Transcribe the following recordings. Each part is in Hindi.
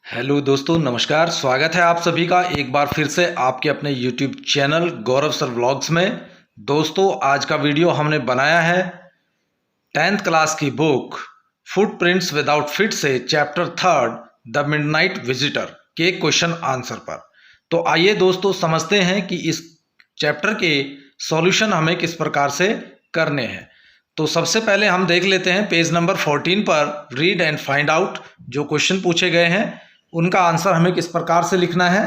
हेलो दोस्तों, नमस्कार। स्वागत है आप सभी का एक बार फिर से आपके अपने YouTube चैनल गौरव सर व्लॉग्स में। दोस्तों, आज का वीडियो हमने बनाया है 10th क्लास की बुक फुटप्रिंट्स विदाउट फीट से चैप्टर 3 द मिडनाइट विजिटर के क्वेश्चन आंसर पर। तो आइए दोस्तों समझते हैं कि इस चैप्टर के सॉल्यूशन हमें किस प्रकार से करने हैं। तो सबसे पहले हम देख लेते हैं पेज नंबर 14 पर रीड एंड फाइंड आउट। जो क्वेश्चन पूछे गए हैं उनका आंसर हमें किस प्रकार से लिखना है।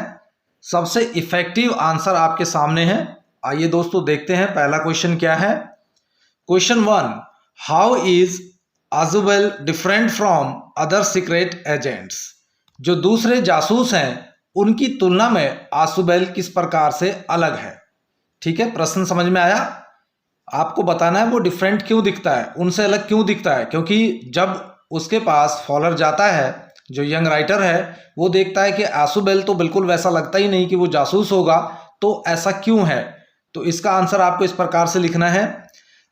सबसे इफेक्टिव आंसर आपके सामने है। आइए दोस्तों देखते हैं पहला क्वेश्चन क्या है। Question 1, how is Ausable different from other secret agents. जो दूसरे जासूस हैं उनकी तुलना में आजुबेल किस प्रकार से अलग है। ठीक है, प्रश्न समझ में आया। आपको बताना है वो डिफरेंट क्यों दिखता है, उनसे अलग क्यों दिखता है। क्योंकि जब उसके पास फॉलर जाता है, जो यंग राइटर है, वो देखता है कि आजुबेल तो बिल्कुल वैसा लगता ही नहीं कि वो जासूस होगा, तो ऐसा क्यों है। तो इसका आंसर आपको इस प्रकार से लिखना है,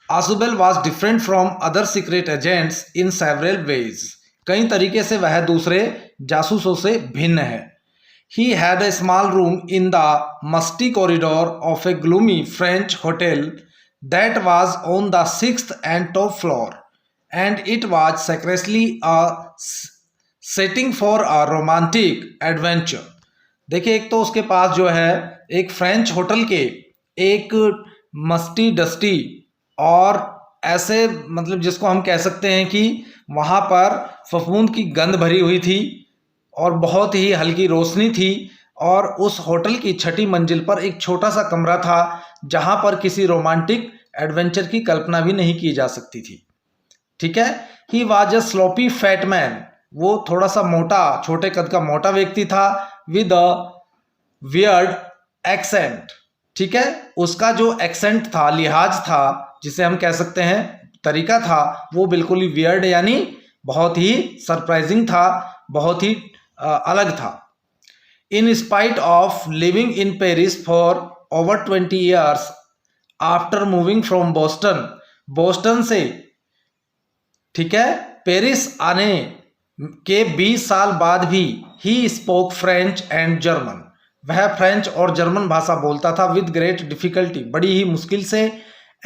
Ausable was different from other secret agents in several ways. कई तरीके से वह दूसरे जासूसों से भिन्न है। He had a small room in the musty corridor of a gloomy French hotel that was on the 6th and top floor, and it was secretly a setting for a romantic adventure। देखिए, एक तो उसके पास जो है एक फ्रेंच होटल के एक मस्टी डस्टी और ऐसे मतलब जिसको हम कह सकते हैं कि वहाँ पर फफूंद की गंध भरी हुई थी और बहुत ही हल्की रोशनी थी, और उस होटल की 6ठी मंजिल पर एक छोटा सा कमरा था जहां पर किसी रोमांटिक एडवेंचर की कल्पना भी नहीं की जा सकती थी। ठीक है, he was a sloppy fat man. वो थोड़ा सा मोटा, छोटे कद का मोटा व्यक्ति था, विद अ वियर्ड एक्सेंट। ठीक है, उसका जो एक्सेंट था, लिहाज था, जिसे हम कह सकते हैं तरीका था, वो बिल्कुल ही वियर्ड यानी बहुत ही सरप्राइजिंग था, बहुत ही अलग था। In spite of living in Paris for over 20 years after moving from Boston, Boston से, ठीक है, पेरिस आने के 20 साल बाद भी he spoke French and German. वह फ्रेंच और जर्मन भाषा बोलता था विद ग्रेट डिफिकल्टी, बड़ी ही मुश्किल से,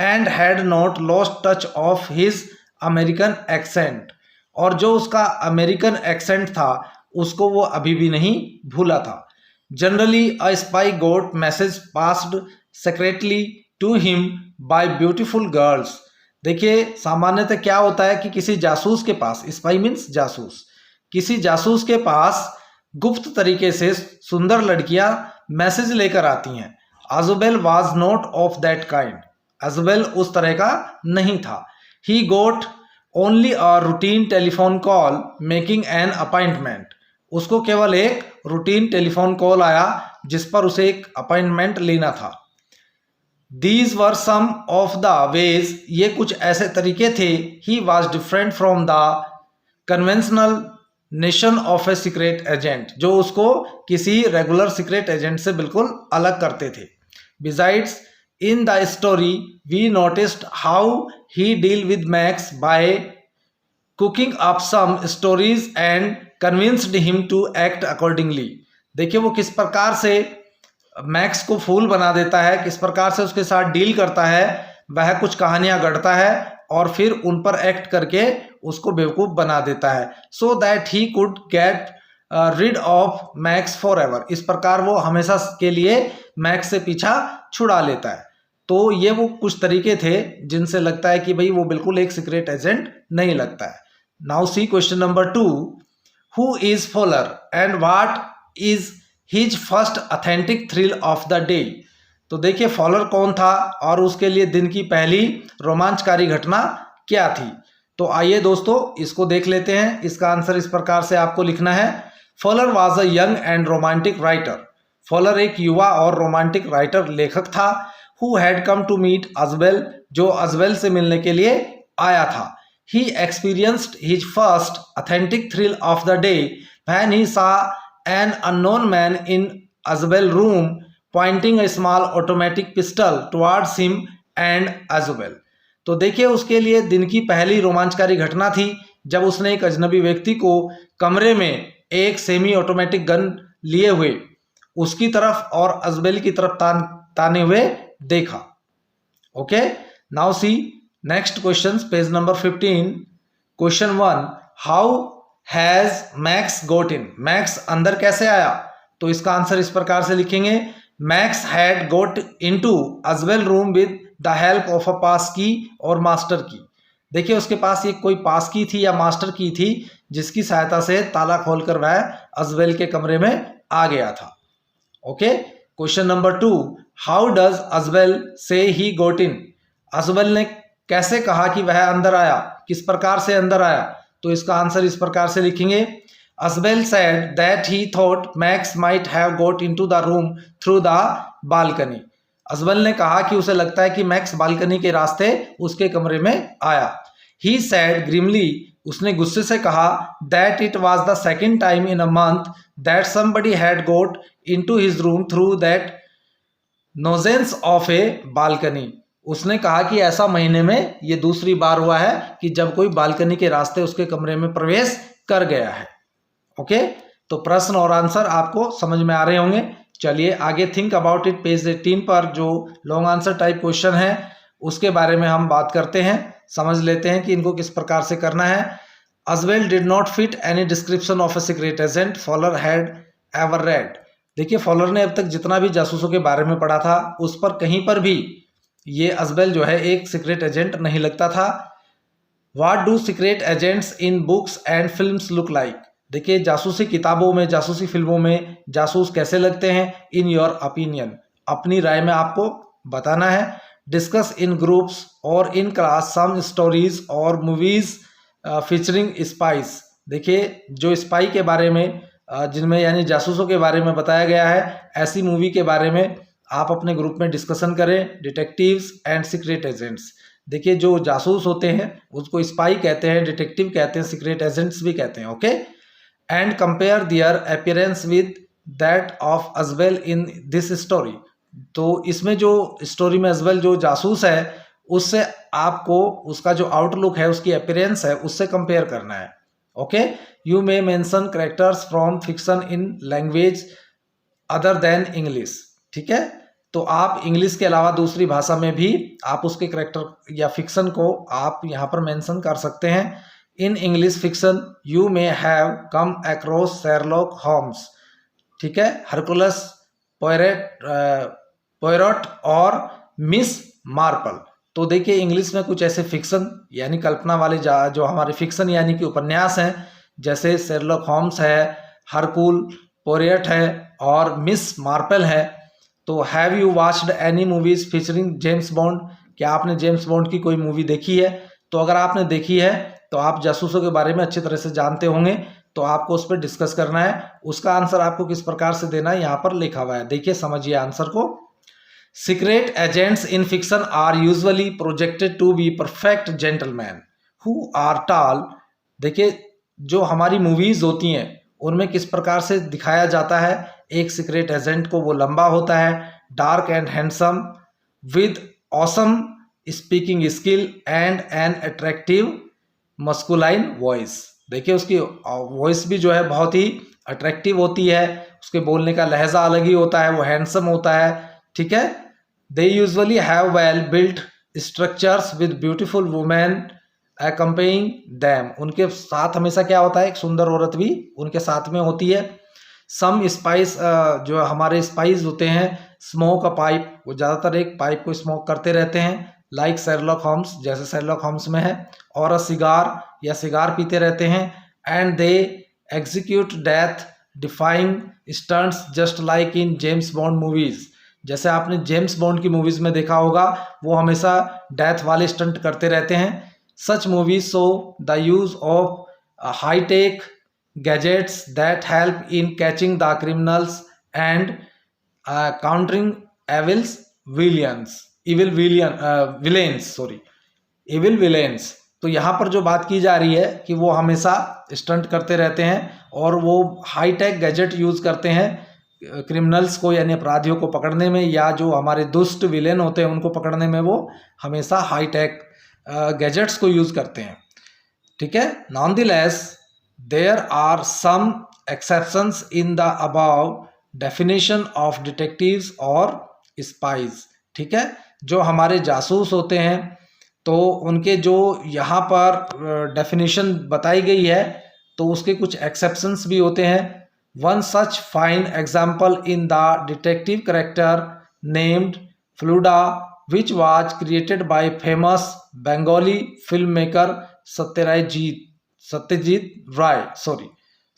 and had not lost touch of his American accent, और जो उसका अमेरिकन एक्सेंट था उसको वो अभी भी नहीं भूला था। Generally a spy got message passed secretly to him by beautiful girls. देखिए, सामान्यतः क्या होता है कि किसी जासूस के पास, स्पाई मीन्स जासूस, किसी जासूस के पास गुप्त तरीके से सुंदर लड़कियां मैसेज लेकर आती हैं। Ausable was not of that kind. Ausable उस तरह का नहीं था। He got only a routine telephone call making an appointment. उसको केवल एक रूटीन टेलीफोन कॉल आया जिस पर उसे एक अपॉइंटमेंट लेना था। These were some of the ways, ये कुछ ऐसे तरीके थे। He was different from the conventional notion of a secret agent, जो उसको किसी रेगुलर सीक्रेट एजेंट से बिल्कुल अलग करते थे। Besides in the story we noticed how he deal with Max by cooking up some stories and convinced him to act accordingly. देखिए, वो किस प्रकार से मैक्स को फूल बना देता है, किस प्रकार से उसके साथ डील करता है। वह कुछ कहानियां गढ़ता है और फिर उन पर एक्ट करके उसको बेवकूफ़ बना देता है, so that he could get rid of Max forever. इस प्रकार वो हमेशा के लिए मैक्स से पीछा छुड़ा लेता है। तो ये वो कुछ तरीके थे जिनसे लगता है कि भाई वो बिल्कुल एक सीक्रेट एजेंट नहीं लगता है। Now see question number 2, Who is Fowler and what is his first authentic thrill of the day। तो देखिए, फॉलर कौन था और उसके लिए दिन की पहली रोमांचकारी घटना क्या थी। तो आइए दोस्तों इसको देख लेते हैं। इसका आंसर इस प्रकार से आपको लिखना है, Fowler was a young and romantic writer. Fowler एक युवा और रोमांटिक राइटर लेखक था। Who had come to meet Ausable, जो आजुबेल से मिलने के लिए आया था। He experienced his first authentic thrill of the day when he saw an unknown man in Azubel's room pointing a small automatic pistol towards him and Azubel। तो देखिए, उसके लिए दिन की पहली रोमांचकारी घटना थी जब उसने एक अजनबी व्यक्ति को कमरे में एक सेमी ऑटोमेटिक गन लिए हुए उसकी तरफ और अजबेल की तरफ ताने हुए देखा। Okay, now see next question, page number 15। Question 1, how has Max got in? Max अंदर कैसे आया? तो इसका आंसर इस प्रकार से लिखेंगे, Max had got into Ausable room with the help of a passkey और मास्टर की। देखिए उसके पास एक कोई पास की थी या मास्टर की थी जिसकी सहायता से ताला खोलकर वह अजबेल के कमरे में आ गया था। Okay, question number 2, how does Ausable से ही गोट इन? अजबेल ने कैसे कहा कि वह अंदर आया, किस प्रकार से अंदर आया? तो इसका आंसर इस प्रकार से लिखेंगे, अजबेल said that he thought Max might have got into the room through the balcony. अजबेल ने कहा कि उसे लगता है कि मैक्स बालकनी के रास्ते उसके कमरे में आया। He said grimly, उसने गुस्से से कहा, that it was the second time in a month that somebody had got into his room through that nonsense of a balcony. उसने कहा कि ऐसा महीने में ये दूसरी बार हुआ है कि जब कोई बालकनी के रास्ते उसके कमरे में प्रवेश कर गया है। ओके, तो प्रश्न और आंसर आपको समझ में आ रहे होंगे। चलिए आगे थिंक अबाउट इट, पेज 18 पर जो लॉन्ग आंसर टाइप क्वेश्चन है उसके बारे में हम बात करते हैं, समझ लेते हैं कि इनको किस प्रकार से करना है। Ausable did not fit any description of a secret agent Fowler had ever read. देखिए फॉलर ने अब तक जितना भी जासूसों के बारे में पढ़ा था उस पर कहीं पर भी ये अजबेल जो है एक सीक्रेट एजेंट नहीं लगता था। What do secret agents in books and films look like? देखिए जासूसी किताबों में, जासूसी फिल्मों में जासूस कैसे लगते हैं? इन योर ओपिनियन, अपनी राय में आपको बताना है। डिस्कस इन ग्रुप्स और इन क्लास सम स्टोरीज और मूवीज फीचरिंग स्पाइस। देखिए जो स्पाई के बारे में जिनमें यानी जासूसों के बारे में बताया गया है, ऐसी मूवी के बारे में आप अपने ग्रुप में डिस्कशन करें। डिटेक्टिव्स एंड सीक्रेट एजेंट्स, देखिए जो जासूस होते हैं उसको स्पाई कहते हैं, डिटेक्टिव कहते हैं, सीक्रेट एजेंट्स भी कहते हैं। Okay, and compare their appearance with that of Ausable in this story. तो इसमें जो स्टोरी में अजबेल जो जासूस है उससे आपको उसका जो आउटलुक है, उसकी अपीयरेंस है, उससे कंपेयर करना है। Okay, you may mention characters from fiction in language other than English. ठीक है, तो आप इंग्लिश के अलावा दूसरी भाषा में भी आप उसके कैरेक्टर या फिक्शन को आप यहाँ पर मेंशन कर सकते हैं। In English fiction you may have come across Sherlock Holmes. ठीक है, हरकुलस पोयरट और मिस मार्पल। तो देखिए इंग्लिश में कुछ ऐसे फिक्शन यानी कल्पना वाले जो हमारे फिक्शन यानी कि उपन्यास हैं, जैसे शेरलॉक होम्स है, हरकुल पोयरट है और मिस मार्पल है। तो have you watched any movies featuring James bond? क्या आपने जेम्स बॉन्ड की कोई मूवी देखी है? तो अगर आपने देखी है तो आप जासूसों के बारे में अच्छी तरह से जानते होंगे, तो आपको उस पर डिस्कस करना है। उसका आंसर आपको किस प्रकार से देना है यहाँ पर लिखा हुआ है, देखिए समझिए आंसर को। Secret agents in fiction are usually projected to be perfect gentleman who are tall. देखिए जो हमारी मूवीज होती हैं उनमें किस प्रकार से दिखाया जाता है, एक सीक्रेट एजेंट को वो लंबा होता है, dark and handsome, with awesome speaking skill and an attractive masculine voice. देखिए उसकी वॉइस भी जो है बहुत ही अट्रैक्टिव होती है, उसके बोलने का लहजा अलग ही होता है, वो हैंडसम होता है। ठीक है, they usually have well built structures with beautiful women accompanying them. उनके साथ हमेशा क्या होता है, एक सुंदर औरत भी उनके साथ में होती है। सम स्पाइस, जो हमारे स्पाइस होते हैं, स्मोक अ पाइप, वो ज़्यादातर एक पाइप को स्मोक करते रहते हैं, लाइक शेरलॉक होम्स, जैसे शेरलॉक होम्स में है, और अ सिगार या सिगार पीते रहते हैं। And they execute death defying stunts just like in James bond movies. जैसे आपने जेम्स बॉन्ड की मूवीज में देखा होगा, वो हमेशा डेथ वाले स्टंट करते रहते हैं। Such movies show the use of high tech gadgets that help in catching the criminals and countering evil villains। तो यहाँ पर जो बात की जा रही है कि वो हमेशा स्टंट करते रहते हैं और वो हाईटेक गैजेट यूज करते हैं क्रिमिनल्स को यानी अपराधियों को पकड़ने में, या जो हमारे दुष्ट विलेन होते हैं उनको पकड़ने में वो हमेशा हाईटेक गैजेट्स को यूज करते हैं। ठीक है, nonetheless there are some exceptions in the above definition of detectives और spies। ठीक है, जो हमारे जासूस होते हैं तो उनके जो यहाँ पर डेफिनेशन बताई गई है तो उसके कुछ एक्सेप्शंस भी होते हैं। One such fine example in the detective character named Feluda which was created by famous Bengali film maker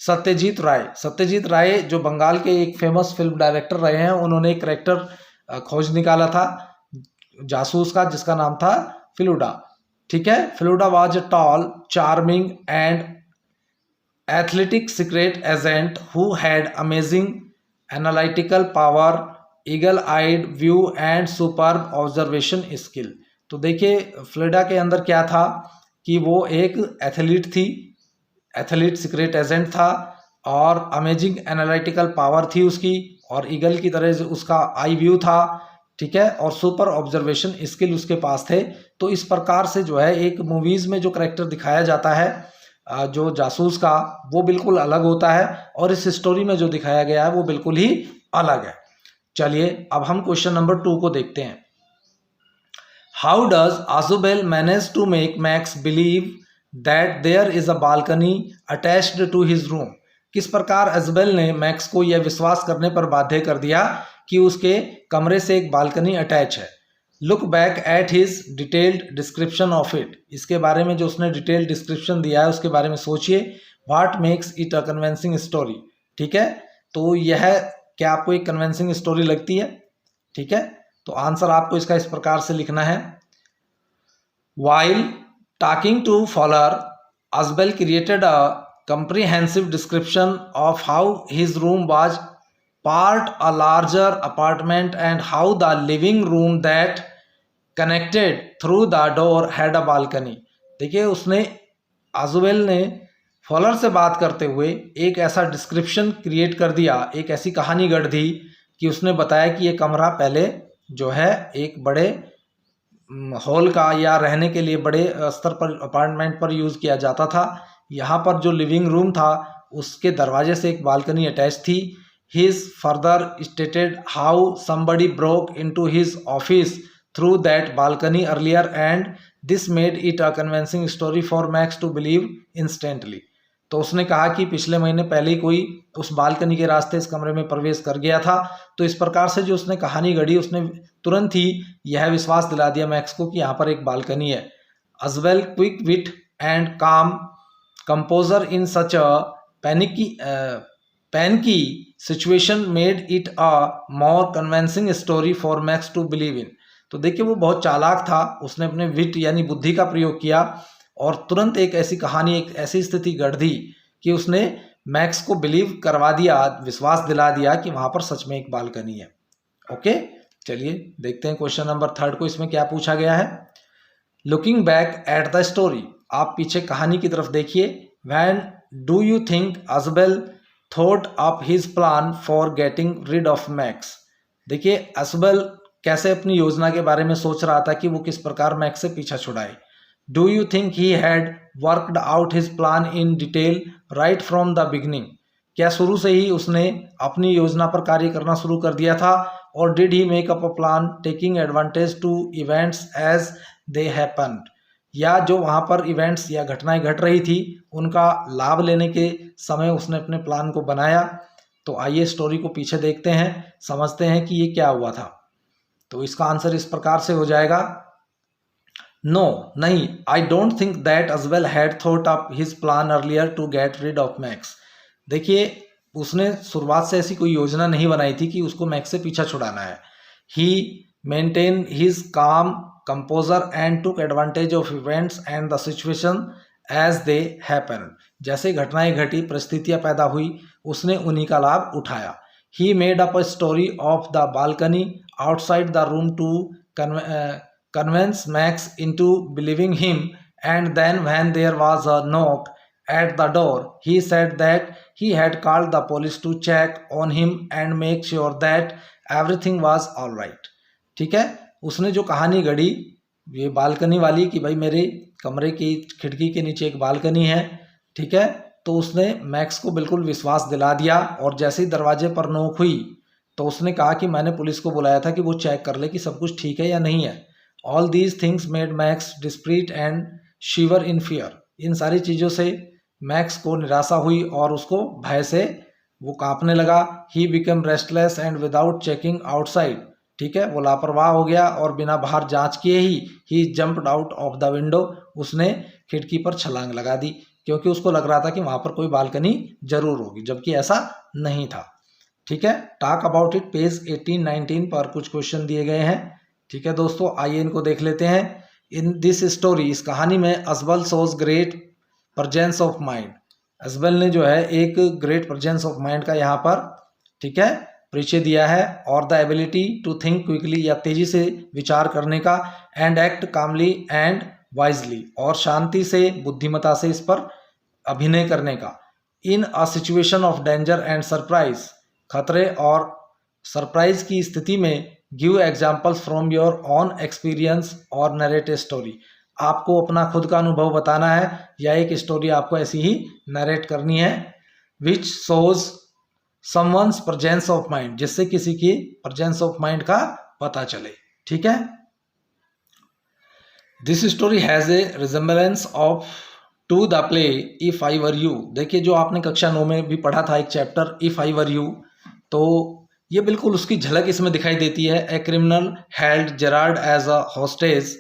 Satyajit Ray जो बंगाल के एक फेमस फिल्म डायरेक्टर रहे हैं, उन्होंने एक कैरेक्टर खोज निकाला था जासूस का जिसका नाम था फ्लूडा। ठीक है, Feluda was a tall charming and athletic secret agent who had amazing analytical power, eagle eyed view and superb observation skill. तो देखिए फ्लूडा के अंदर क्या था कि वो एक एथलीट थी, एथलीट सीक्रेट एजेंट था और अमेजिंग एनालिटिकल पावर थी उसकी, और ईगल की तरह उसका आई व्यू था। ठीक है, और सुपर ऑब्जर्वेशन स्किल उसके पास थे। तो इस प्रकार से जो है एक मूवीज़ में जो करेक्टर दिखाया जाता है जो जासूस का, वो बिल्कुल अलग होता है और इस स्टोरी में जो दिखाया गया है वो बिल्कुल ही अलग है। चलिए अब हम क्वेश्चन नंबर 2 को देखते हैं। How does Ausable manage to make Max believe that there is a balcony attached to his room. किस प्रकार अजबेल ने मैक्स को यह विश्वास करने पर बाध्य कर दिया कि उसके कमरे से एक बालकनी अटैच है। Look back at his detailed description of it. इसके बारे में जो उसने डिटेल्ड डिस्क्रिप्शन दिया है उसके बारे में सोचिए। What makes it a convincing story. ठीक है, तो यह क्या आपको एक कन्विंसिंग स्टोरी लगती है? ठीक है, तो आंसर आपको इसका इस प्रकार से लिखना है। While talking to Fowler, Asbel created a comprehensive description of how his room was part a larger apartment and how the living room that connected through the door had a balcony। देखिए उसने आजुबेल ने फॉलर से बात करते हुए एक ऐसा डिस्क्रिप्शन क्रिएट कर दिया, एक ऐसी कहानी गढ़ दी कि उसने बताया कि ये कमरा पहले जो है एक बड़े हॉल का या रहने के लिए बड़े स्तर पर अपार्टमेंट पर यूज़ किया जाता था। यहाँ पर जो लिविंग रूम था उसके दरवाजे से एक बालकनी अटैच थी। His further stated how somebody broke into his office through that balcony earlier and this made it a convincing story for Max to believe instantly. तो उसने कहा कि पिछले महीने पहले ही कोई उस बालकनी के रास्ते इस कमरे में प्रवेश कर गया था। तो इस प्रकार से जो उसने कहानी गढ़ी उसने तुरंत ही यह विश्वास दिला दिया मैक्स को कि यहाँ पर एक बालकनी है। As well quick wit and calm composure in such a panicky situation made it a more convincing story for Max to believe in. तो देखिए वो बहुत चालाक था, उसने अपने विट यानी बुद्धि का प्रयोग किया और तुरंत एक ऐसी कहानी, एक ऐसी स्थिति गढ़ दी कि उसने मैक्स को बिलीव करवा दिया, विश्वास दिला दिया कि वहां पर सच में एक बालकनी है। ओके, चलिए देखते हैं क्वेश्चन नंबर 3 को। इसमें क्या पूछा गया है? Looking back at the story. आप पीछे कहानी की तरफ देखिए। When do you think Ausable thought up his plan for getting rid of Max. देखिए अजबेल कैसे अपनी योजना के बारे में सोच रहा था कि वो किस प्रकार मैक्स से पीछा छुड़ाए। Do you think he had worked out his plan in detail right from the beginning? क्या शुरू से ही उसने अपनी योजना पर कार्य करना शुरू कर दिया था? और did he make up a plan taking advantage to events as they happened? या जो वहाँ पर इवेंट्स या घटनाएं घट रही थी उनका लाभ लेने के समय उसने अपने प्लान को बनाया। तो आइए स्टोरी को पीछे देखते हैं, समझते हैं कि ये क्या हुआ था। तो इसका आंसर इस प्रकार से हो जाएगा, नो नहीं, I don't think that Ausable had thought up his plan earlier to get rid of Max. देखिए उसने शुरुआत से ऐसी कोई योजना नहीं बनाई थी कि उसको मैक्स से पीछा छुड़ाना है। He maintain his calm composure and took advantage of events and the situation as they happen. जैसे घटनाएं घटी, परिस्थितियां पैदा हुई, उसने उन्हीं का लाभ उठाया। He made up a story of the balcony outside the room to convince Max into believing him, and then when there was a knock at the door, he said that he had called the police to check on him and make sure that everything was all right। ठीक है, उसने जो कहानी गढ़ी ये बालकनी वाली कि भाई मेरे कमरे की खिड़की के नीचे एक बालकनी है, ठीक है, तो उसने मैक्स को बिल्कुल विश्वास दिला दिया और जैसे ही दरवाजे पर नोक हुई तो उसने कहा कि मैंने पुलिस को बुलाया था कि वो चेक कर ले कि सब कुछ ठीक है या नहीं है। All these things made Max desperate and shiver in fear. इन सारी चीज़ों से मैक्स को निराशा हुई और उसको भय से वो कांपने लगा। He become restless and without checking outside. ठीक है, वो लापरवाह हो गया और बिना बाहर जांच किए ही jumped out of the window. उसने खिड़की पर छलांग लगा दी क्योंकि उसको लग रहा था कि वहां पर कोई बालकनी जरूर होगी, जबकि ऐसा नहीं था। ठीक है, टॉक अबाउट इट पेज 18-19 पर कुछ क्वेश्चन दिए गए हैं। ठीक है दोस्तों, आइए इनको देख लेते हैं। इन दिस स्टोरी, इस कहानी में Ausable shows great presence of mind. Ausable ने जो है एक ग्रेट प्रेजेंस ऑफ माइंड का यहाँ पर, ठीक है, परिचय दिया है। और the ability to think quickly, या तेजी से विचार करने का, and act calmly and wisely, और शांति से बुद्धिमता से इस पर अभिनय करने का। In a situation of danger and surprise, खतरे और सरप्राइज की स्थिति में, give examples from your own experience और नरेट ए स्टोरी। आपको अपना खुद का अनुभव बताना है या एक स्टोरी आपको ऐसी ही नरेट करनी है। Which shows someone's presence of mind, जिससे किसी की प्रेजेंस ऑफ माइंड का पता चले। ठीक है, this story has a resemblance of to the play if I were you. देखिए, जो आपने कक्षा 9 में भी पढ़ा था एक chapter if I were you, तो ये बिल्कुल उसकी झलक इसमें दिखाई देती है। A criminal held Gerard as a hostage.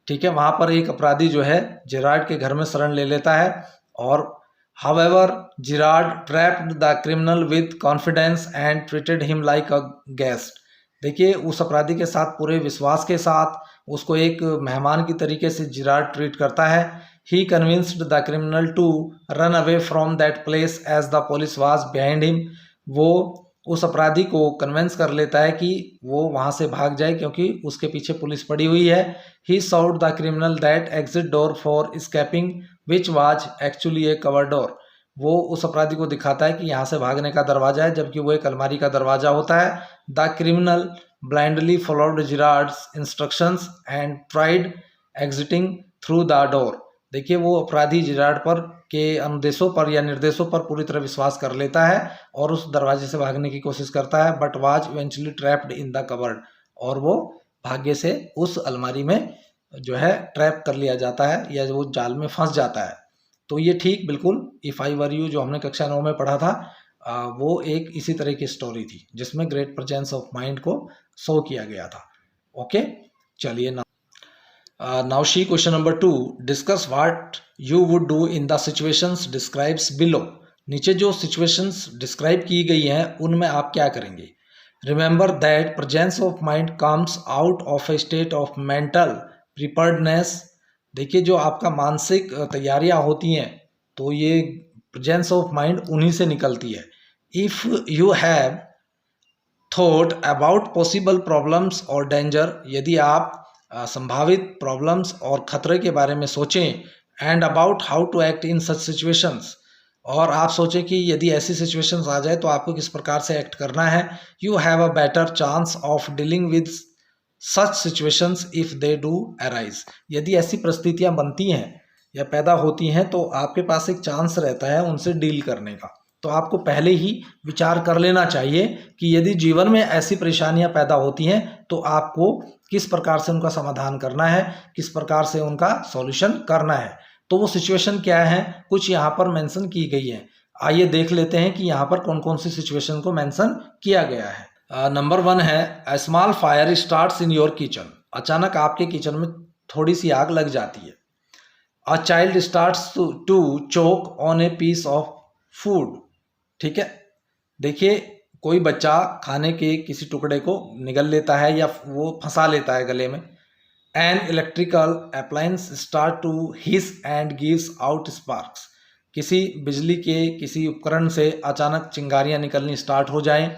ठीक है, वहां पर एक अपराधी जो है जेरार्ड के घर में शरण ले लेता है और However, Gerard trapped the criminal with confidence and treated him like a guest. देखिए, उस अपराधी के साथ पूरे विश्वास के साथ उसको एक मेहमान की तरीके से जिरार्ड ट्रीट करता है। He convinced the criminal to run away from that place as the police was behind him. वो उस अपराधी को कन्विंस कर लेता है कि वो वहाँ से भाग जाए क्योंकि उसके पीछे पुलिस पड़ी हुई है। He showed the criminal that exit door for escaping, which was actually a cover door. वो उस अपराधी को दिखाता है कि यहाँ से भागने का दरवाजा है, जबकि वो एक अलमारी का दरवाजा होता है। The criminal blindly followed Gerard's instructions and tried exiting through the door. देखिए, वो अपराधी जिरार्ड पर के अनुदेशों पर या निर्देशों पर पूरी तरह विश्वास कर लेता है और उस दरवाजे से भागने की कोशिश करता है, but was eventually trapped in the cupboard. और वो भाग्य से उस अलमारी में जो है ट्रैप कर लिया जाता है या वो जाल में फंस जाता है। तो ये ठीक बिल्कुल इफ आई वर यू जो हमने कक्षा 9 में पढ़ा था, वो एक इसी तरह की स्टोरी थी जिसमें ग्रेट प्रेजेंस ऑफ माइंड को शो किया गया था। ओके, चलिए now she question number 2, discuss what you would do in the situations describes below. नीचे जो situations describe की गई हैं उनमें आप क्या करेंगे। Remember that presence of mind comes out of a state of mental preparedness. देखिए, जो आपका मानसिक तैयारियां होती हैं तो ये presence of mind उन्हीं से निकलती है। If you have thought about possible problems or danger, यदि आप संभावित प्रॉब्लम्स और खतरे के बारे में सोचें, and about how to act in such situations, और आप सोचें कि यदि ऐसी सिचुएशंस आ जाए तो आपको किस प्रकार से एक्ट करना है। You have a better chance of dealing with such situations if they do arise. यदि ऐसी परिस्थितियां बनती हैं या पैदा होती हैं तो आपके पास एक चांस रहता है उनसे डील करने का। तो आपको पहले ही विचार कर लेना चाहिए कि यदि जीवन में ऐसी परेशानियां पैदा होती हैं तो आपको किस प्रकार से उनका समाधान करना है, किस प्रकार से उनका सॉल्यूशन करना है। तो वो सिचुएशन क्या है, कुछ यहाँ पर मेंशन की गई है। आइए देख लेते हैं कि यहाँ पर कौन कौन सी सिचुएशन को मेंशन किया गया है। नंबर 1 है, a small fire starts in your kitchen. अचानक आपके किचन में थोड़ी सी आग लग जाती है। A child starts to choke on a piece of food. ठीक है, देखिए, कोई बच्चा खाने के किसी टुकड़े को निगल लेता है या वो फंसा लेता है गले में। An electrical appliance start to hiss and gives out sparks. किसी बिजली के किसी उपकरण से अचानक चिंगारियां निकलनी स्टार्ट हो जाएं।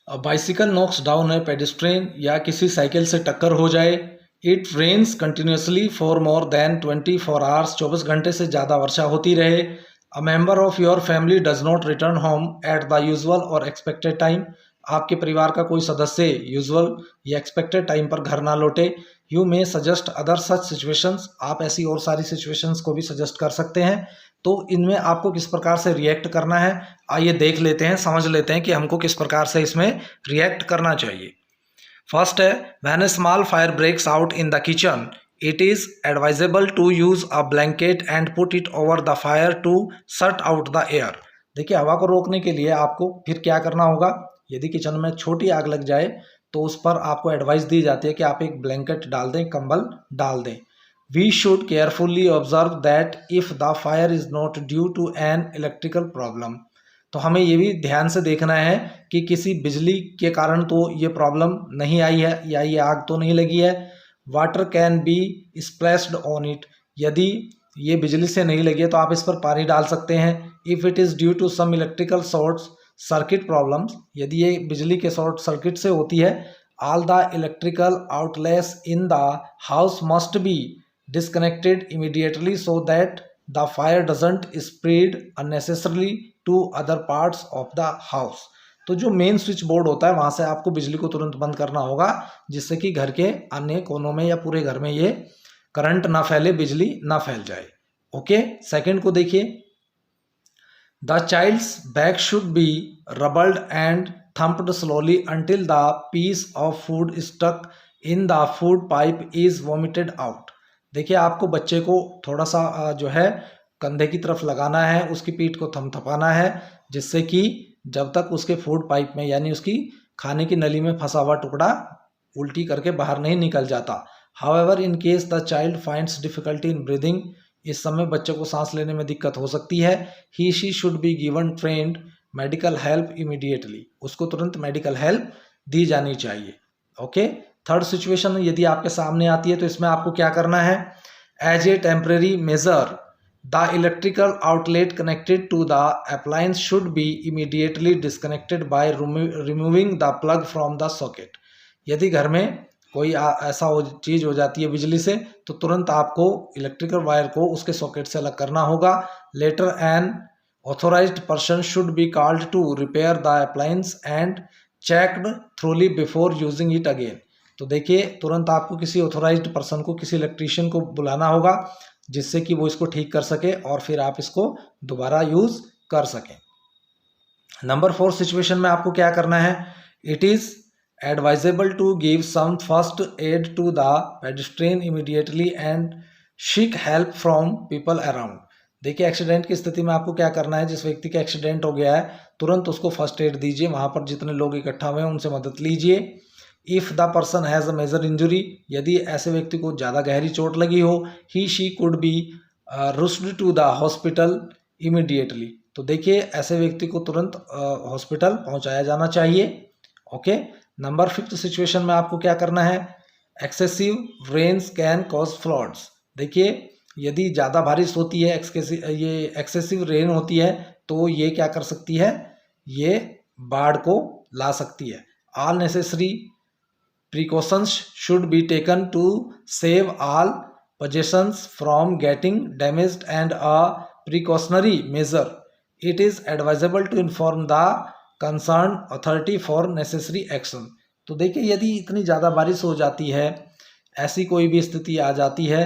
Bicycle knocks down a pedestrian, या किसी साइकिल से टक्कर हो जाए। It rains continuously for more than 24 hours, 24 घंटे से ज़्यादा वर्षा होती रहे। A member of your family does not return home at the usual or expected time. आपके परिवार का कोई सदस्य यूजुअल या एक्सपेक्टेड टाइम पर घर ना लौटे। You may suggest other such situations. आप ऐसी और सारी सिचुएशंस को भी सजेस्ट कर सकते हैं। तो इनमें आपको किस प्रकार से रिएक्ट करना है, आइए देख लेते हैं, समझ लेते हैं कि हमको किस प्रकार से इसमें रिएक्ट करना चाहिए। फर्स्ट है, when a small fire breaks out in the kitchen, it is advisable to use a blanket and put it over the fire to shut out the air. देखिए, हवा को रोकने के लिए आपको फिर क्या करना होगा, यदि किचन में छोटी आग लग जाए तो उस पर आपको एडवाइस दी जाती है कि आप एक ब्लैंकेट डाल दें, कंबल डाल दें। We should carefully observe that if the fire is not due to an electrical problem. तो हमें ये भी ध्यान से देखना है कि किसी बिजली के कारण तो ये प्रॉब्लम नहीं आई है या ये आग तो नहीं लगी है। Water can be splashed on it, यदि ये बिजली से नहीं लगी है तो आप इस पर पानी डाल सकते हैं। If it is due to some electrical short circuit problems, यदि ये बिजली के शॉर्ट सर्किट से होती है, all the electrical outlets in the house must be disconnected immediately so that the fire doesn't spread unnecessarily to other parts of the house. तो जो मेन स्विच बोर्ड होता है वहाँ से आपको बिजली को तुरंत बंद करना होगा, जिससे कि घर के अन्य कोनों में या पूरे घर में ये करंट ना फैले, बिजली ना फैल जाए। ओके, सेकंड को देखिए, the child's back should be rubbed and thumped slowly until the piece of food stuck in the food pipe is vomited out. देखिए, आपको बच्चे को थोड़ा सा जो है कंधे की तरफ लगाना है, उसकी पीठ को थपथपाना है, जिससे कि जब तक उसके फूड पाइप में यानी उसकी खाने की नली में फंसा हुआ टुकड़ा उल्टी करके बाहर नहीं निकल जाता। However in case the child finds difficulty in breathing, इस समय बच्चे को सांस लेने में दिक्कत हो सकती है, he she should be given trained medical help immediately, उसको तुरंत मेडिकल हेल्प दी जानी चाहिए। ओके, थर्ड सिचुएशन यदि आपके सामने आती है तो इसमें आपको क्या करना है, as a temporary measure the electrical outlet connected to the appliance should be immediately disconnected by removing the plug from the socket. यदि घर में कोई ऐसा चीज़ हो जाती है बिजली से, तो तुरंत आपको इलेक्ट्रिकल वायर को उसके सॉकेट से अलग करना होगा। Later an authorised person should be called to repair the appliance and checked thoroughly before using it again. तो देखिए, तुरंत आपको किसी ऑथोराइज्ड पर्सन को, किसी इलेक्ट्रीशियन को बुलाना होगा, जिससे कि वो इसको ठीक कर सके और फिर आप इसको दोबारा यूज़ कर सकें। नंबर 4 सिचुएशन में आपको क्या करना है, it is advisable to give some first aid to the pedestrian immediately and seek help from people around। देखिए, एक्सीडेंट की स्थिति में आपको क्या करना है, जिस व्यक्ति का एक्सीडेंट हो गया है तुरंत उसको फर्स्ट एड दीजिए, वहाँ पर जितने लोग इकट्ठा हुए हैं उनसे मदद लीजिए। If the person has a major injury, यदि ऐसे व्यक्ति को ज़्यादा गहरी चोट लगी हो, he she could be rushed to the hospital immediately. तो देखिए, ऐसे व्यक्ति को तुरंत हॉस्पिटल पहुँचाया जाना चाहिए। ओके, नंबर 5 सिचुएशन में आपको क्या करना है, excessive rains can cause floods. देखिए, यदि ज़्यादा बारिश होती है, ये एक्सेसिव रेन होती है, तो ये क्या कर सकती है, ये बाढ़ को ला सकती है। All necessary precautions should be taken to save all possessions from getting damaged and a precautionary measure it is advisable to inform the concern authority for necessary action. तो देखिए, यदि इतनी ज़्यादा बारिश हो जाती है, ऐसी कोई भी स्थिति आ जाती है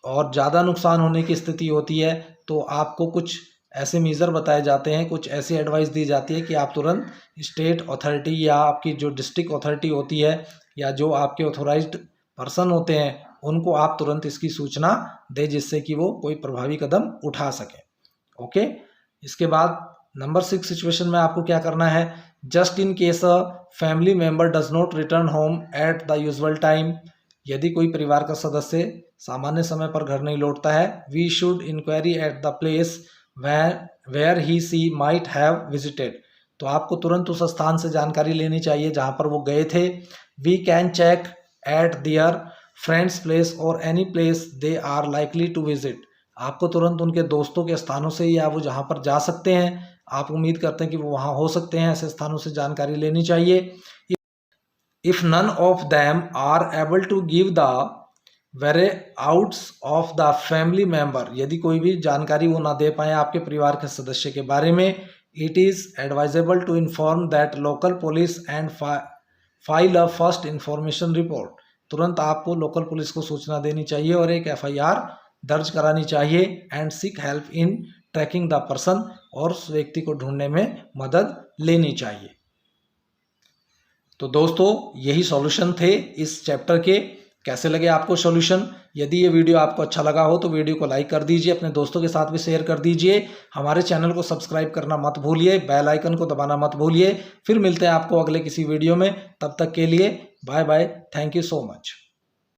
और ज़्यादा नुकसान होने की स्थिति होती है, तो आपको कुछ ऐसे मेजर बताए जाते हैं, कुछ ऐसी एडवाइस दी जाती है कि आप तुरंत स्टेट अथॉरिटी या आपकी जो डिस्ट्रिक्ट अथॉरिटी होती है या जो आपके ऑथोराइज्ड पर्सन होते हैं, उनको आप तुरंत इसकी सूचना दें, जिससे कि वो कोई प्रभावी कदम उठा सकें। ओके, इसके बाद नंबर 6 सिचुएशन में आपको क्या करना है, just in case a family member does not return home at the usual time. यदि कोई परिवार का सदस्य सामान्य समय पर घर नहीं लौटता है, we should inquiry at the place where he she might have visited. तो आपको तुरंत उस स्थान से जानकारी लेनी चाहिए जहाँ पर वो गए थे। We can check at their friends place और any place they are likely to visit. आपको तुरंत उनके दोस्तों के स्थानों से या वो जहाँ पर जा सकते हैं, आप उम्मीद करते हैं कि वो वहाँ हो सकते हैं, ऐसे स्थानों से जानकारी लेनी चाहिए। If none of them are able to give the whereabouts of the family member, यदि कोई भी जानकारी वो ना दे पाए आपके परिवार के सदस्य के बारे में, it is advisable to inform that local police and file a first information report. तुरंत आपको लोकल पुलिस को सूचना देनी चाहिए और एक FIR दर्ज करानी चाहिए। And seek help in tracking the person और उस व्यक्ति को ढूंढने में मदद लेनी चाहिए। तो दोस्तों यही सॉल्यूशन थे इस चैप्टर के। कैसे लगे आपको सॉल्यूशन? यदि ये वीडियो आपको अच्छा लगा हो तो वीडियो को लाइक कर दीजिए, अपने दोस्तों के साथ भी शेयर कर दीजिए। हमारे चैनल को सब्सक्राइब करना मत भूलिए, बेल आइकन को दबाना मत भूलिए। फिर मिलते हैं आपको अगले किसी वीडियो में, तब तक के लिए bye bye. Thank you so much.